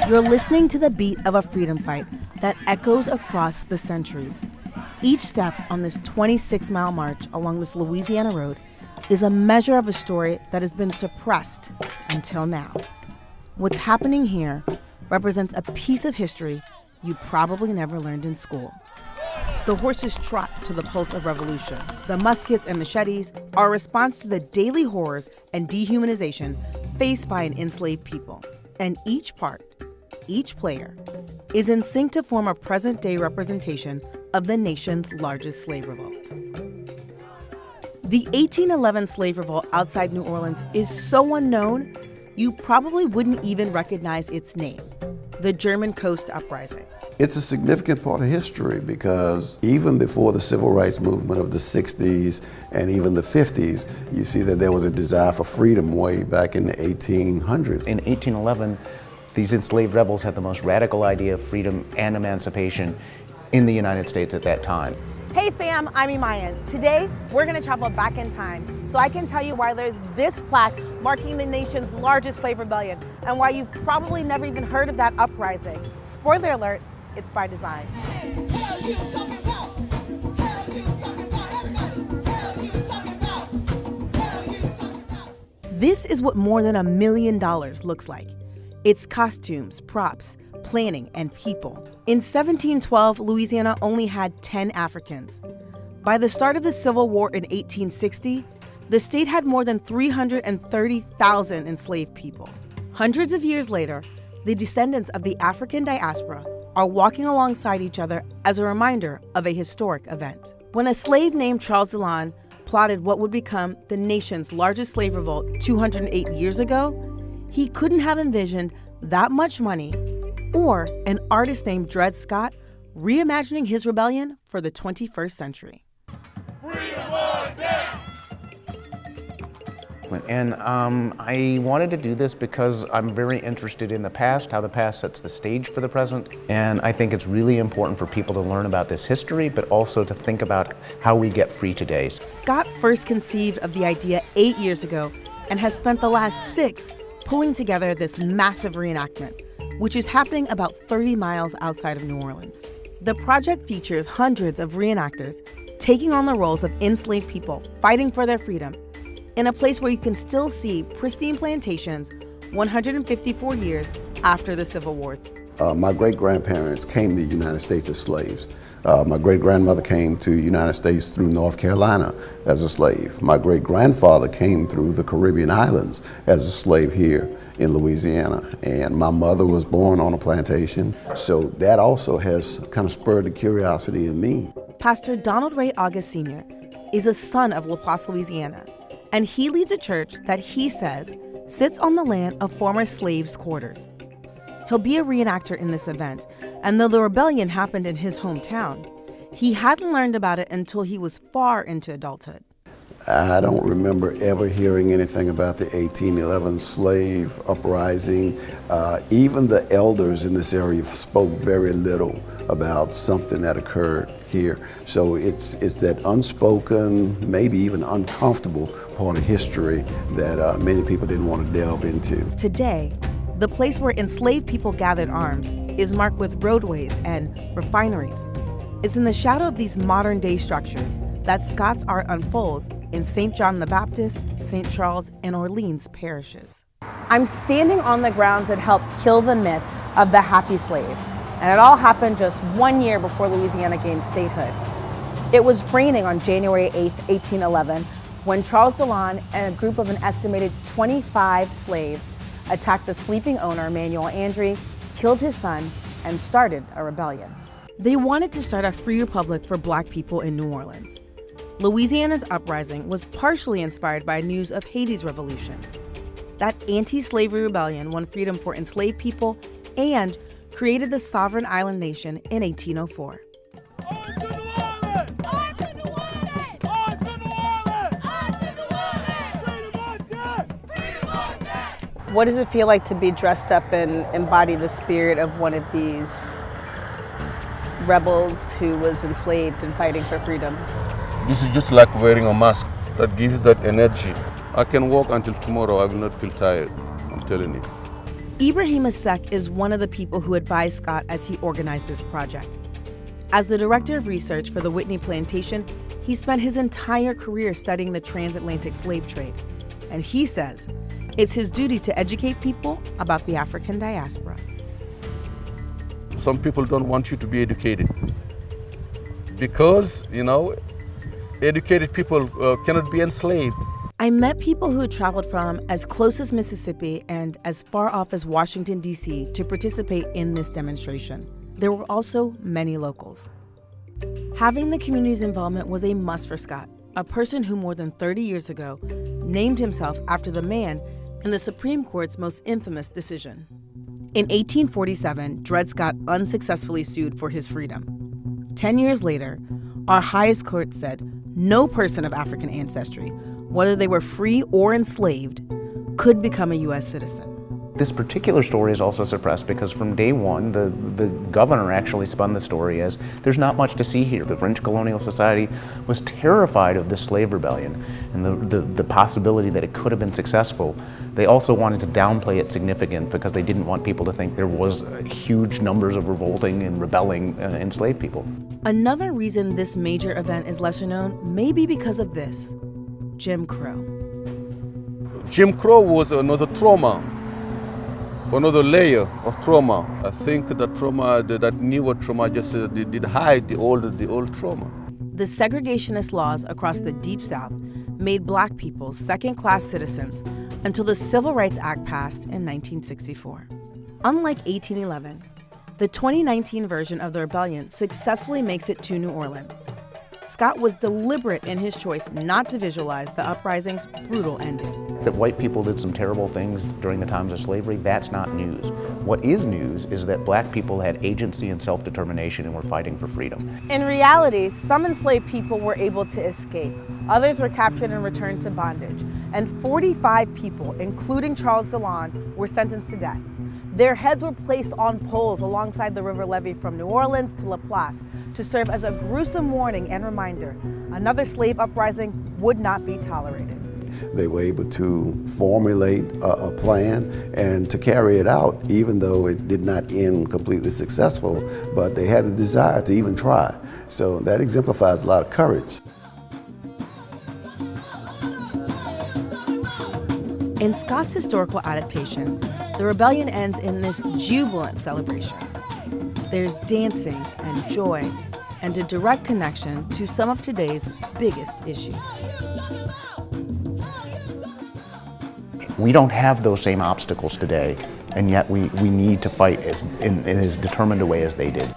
You're listening to the beat of a freedom fight that echoes across the centuries. Each step on this 26-mile march along this Louisiana road is a measure of a story that has been suppressed until now. What's happening here represents a piece of history you probably never learned in school. The horses trot to the pulse of revolution. The muskets and machetes are a response to the daily horrors and dehumanization faced by an enslaved people. And each part, each player, is in sync to form a present-day representation of the nation's largest slave revolt. The 1811 slave revolt outside New Orleans is so unknown, you probably wouldn't even recognize its name, the German Coast Uprising. It's a significant part of history because even before the civil rights movement of the 60s and even the 50s, you see that there was a desire for freedom way back in the 1800s. In 1811, these enslaved rebels had the most radical idea of freedom and emancipation in the United States at that time. Hey fam, I'm NehemiYAH. Today, we're gonna travel back in time so I can tell you why there's this plaque marking the nation's largest slave rebellion and why you've probably never even heard of that uprising. Spoiler alert, it's by design. This is what more than $1 million looks like. It's costumes, props, planning, and people. In 1712, Louisiana only had 10 Africans. By the start of the Civil War in 1860, the state had more than 330,000 enslaved people. Hundreds of years later, the descendants of the African diaspora are walking alongside each other as a reminder of a historic event. When a slave named Charles Delaune plotted what would become the nation's largest slave revolt 208 years ago, he couldn't have envisioned that much money or an artist named Dred Scott reimagining his rebellion for the 21st century. Freedom or death! And I wanted to do this because I'm very interested in the past, how the past sets the stage for the present. And I think it's really important for people to learn about this history, but also to think about how we get free today. Scott first conceived of the idea 8 years ago and has spent the last 6 pulling together this massive reenactment, which is happening about 30 miles outside of New Orleans. The project features hundreds of reenactors taking on the roles of enslaved people fighting for their freedom in a place where you can still see pristine plantations 154 years after the Civil War. My great-grandparents came to the United States as slaves. My great-grandmother came to the United States through North Carolina as a slave. My great-grandfather came through the Caribbean islands as a slave here in Louisiana. And my mother was born on a plantation, so that also has kind of spurred the curiosity in me. Pastor Donald Ray August Sr. is a son of La Place, Louisiana, and he leads a church that he says sits on the land of former slaves' quarters. He'll be a reenactor in this event, and though the rebellion happened in his hometown, he hadn't learned about it until he was far into adulthood. I don't remember ever hearing anything about the 1811 slave uprising. Even the elders in this area spoke very little about something that occurred here. So it's that unspoken, maybe even uncomfortable part of history that many people didn't want to delve into. Today, the place where enslaved people gathered arms is marked with roadways and refineries. It's in the shadow of these modern-day structures that Scott's art unfolds in St. John the Baptist, St. Charles, and Orleans parishes. I'm standing on the grounds that helped kill the myth of the happy slave, and it all happened just 1 year before Louisiana gained statehood. It was raining on January 8, 1811, when Charles Delaune and a group of an estimated 25 slaves attacked the sleeping owner, Manuel Andry, killed his son, and started a rebellion. They wanted to start a free republic for Black people in New Orleans. Louisiana's uprising was partially inspired by news of Haiti's revolution. That anti-slavery rebellion won freedom for enslaved people and created the sovereign island nation in 1804. What does it feel like to be dressed up and embody the spirit of one of these rebels who was enslaved and fighting for freedom? This is just like wearing a mask that gives that energy. I can walk until tomorrow, I will not feel tired, I'm telling you. NehemiYAH is one of the people who advised Scott as he organized this project. As the director of research for the Whitney Plantation, he spent his entire career studying the transatlantic slave trade. And he says it's his duty to educate people about the African diaspora. Some people don't want you to be educated because, educated people cannot be enslaved. I met people who had traveled from as close as Mississippi and as far off as Washington, D.C. to participate in this demonstration. There were also many locals. Having the community's involvement was a must for Scott, a person who more than 30 years ago named himself after the man in the Supreme Court's most infamous decision. In 1847, Dred Scott unsuccessfully sued for his freedom. 10 years later, our highest court said no person of African ancestry, whether they were free or enslaved, could become a U.S. citizen. This particular story is also suppressed because from day one, the governor actually spun the story as there's not much to see here. The French colonial society was terrified of this slave rebellion and the possibility that it could have been successful. They also wanted to downplay its significance because they didn't want people to think there was huge numbers of revolting and rebelling enslaved people. Another reason this major event is lesser known may be because of this: Jim Crow. Jim Crow was another trauma, another layer of trauma. I think that trauma, that newer trauma, just did hide the old trauma. The segregationist laws across the Deep South made Black people second-class citizens until the Civil Rights Act passed in 1964. Unlike 1811, the 2019 version of the rebellion successfully makes it to New Orleans. Scott was deliberate in his choice not to visualize the uprising's brutal ending. That white people did some terrible things during the times of slavery, that's not news. What is news is that Black people had agency and self-determination and were fighting for freedom. In reality, some enslaved people were able to escape. Others were captured and returned to bondage. And 45 people, including Charles Delon, were sentenced to death. Their heads were placed on poles alongside the river levee from New Orleans to La Place to serve as a gruesome warning and reminder another slave uprising would not be tolerated. They were able to formulate a plan and to carry it out, even though it did not end completely successful, but they had the desire to even try. So that exemplifies a lot of courage. In Scott's historical adaptation, the rebellion ends in this jubilant celebration. There's dancing and joy and a direct connection to some of today's biggest issues. We don't have those same obstacles today, and yet we need to fight in as determined a way as they did.